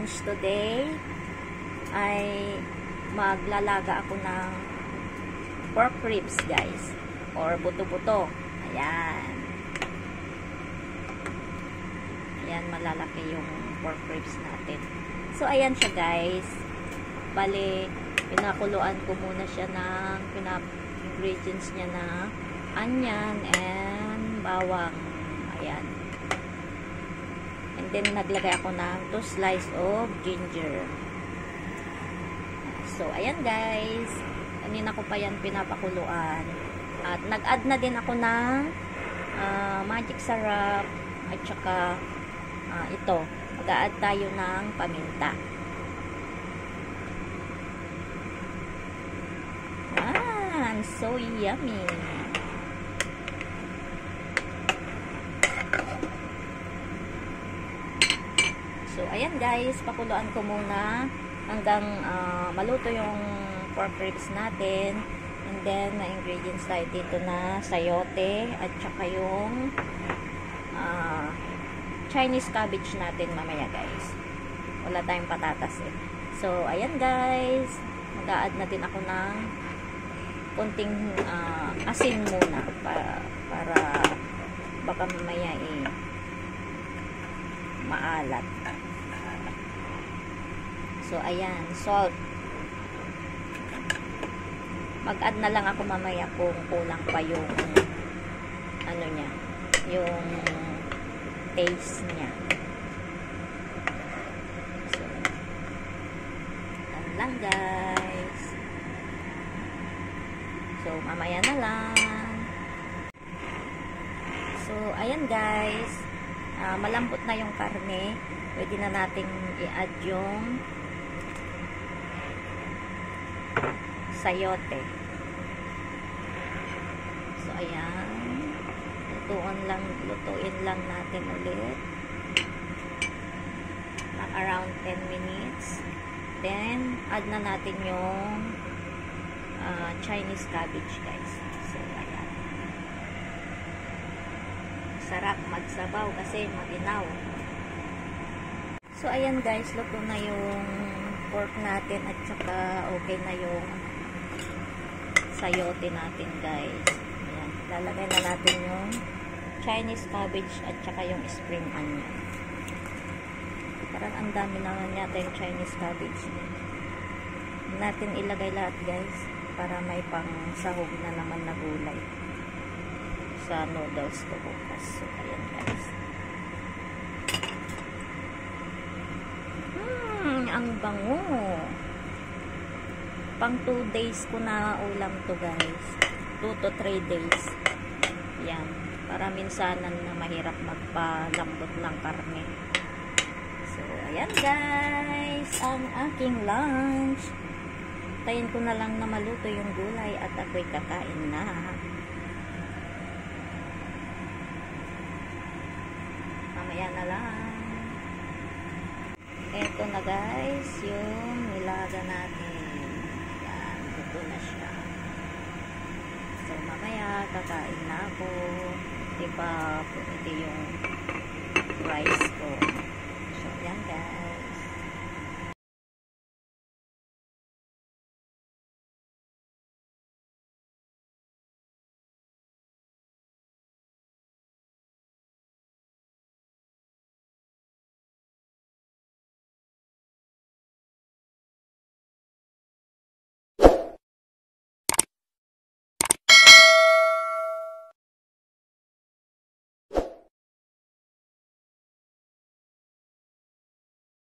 lunch today ay maglalaga ako ng pork ribs, guys, or buto-buto. Ayan. Ayan, malalaki yung pork ribs natin. So, ayan siya, guys. Bale, pinakuluan ko muna siya ng ingredients niya na onion and bawang. Ayan. And then, naglagay ako ng 2 slices of ginger. So, ayan, guys. Kanina ko pa yan pinapakuluan. At nag-add na din ako ng magic sarap at saka ito. Mag-add tayo ng paminta. So yummy. So, ayan, guys. Pakuluan ko muna hanggang maluto yung pork ribs natin. And then, na ingredients tayo dito na sayote at saka yung Chinese cabbage natin mamaya, guys. Wala tayong patatas eh. So, ayan, guys. Mag-a-add na din ako ng konting asin muna para baka mamaya maalat. So, ayan, salt. Mag-add na lang ako mamaya kung kulang pa yung ano niya, yung taste niya. So, ano lang, guys. So, mamaya na lang. So, ayan, guys. Malambot na yung karne. Pwede na nating i-add yung sayote. So, ayan. Lutuin lang natin ulit. Ng around 10 minutes. Then, add na natin yung Chinese cabbage, guys. So, ayan. Sarap magsabaw kasi maginaw. So, ayan, guys. Luto na yung pork natin at saka okay na yung sayote natin, guys. Ayan. Lalagay na natin yung Chinese cabbage at saka yung spring onion. Parang ang dami naman yata yung Chinese cabbage. Natin ilagay lahat, guys, para may pang sahog na naman na gulay sa noodles ko bukas. So, ayan, guys. Ang bango. Pang 2 days ko na ulam to, guys. 2 to 3 days. Yan. Para minsanan na mahirap magpalambot ng karne. So, ayan, guys. Ang aking lunch. Tayin ko na lang na maluto yung gulay at ako'y kakain na. Mamaya na lang. Eto na, guys, yung nilaga natin. Yan, luto na siya. So, mamaya kakain na ako. Diba, ito yung rice ko. So, yan, guys.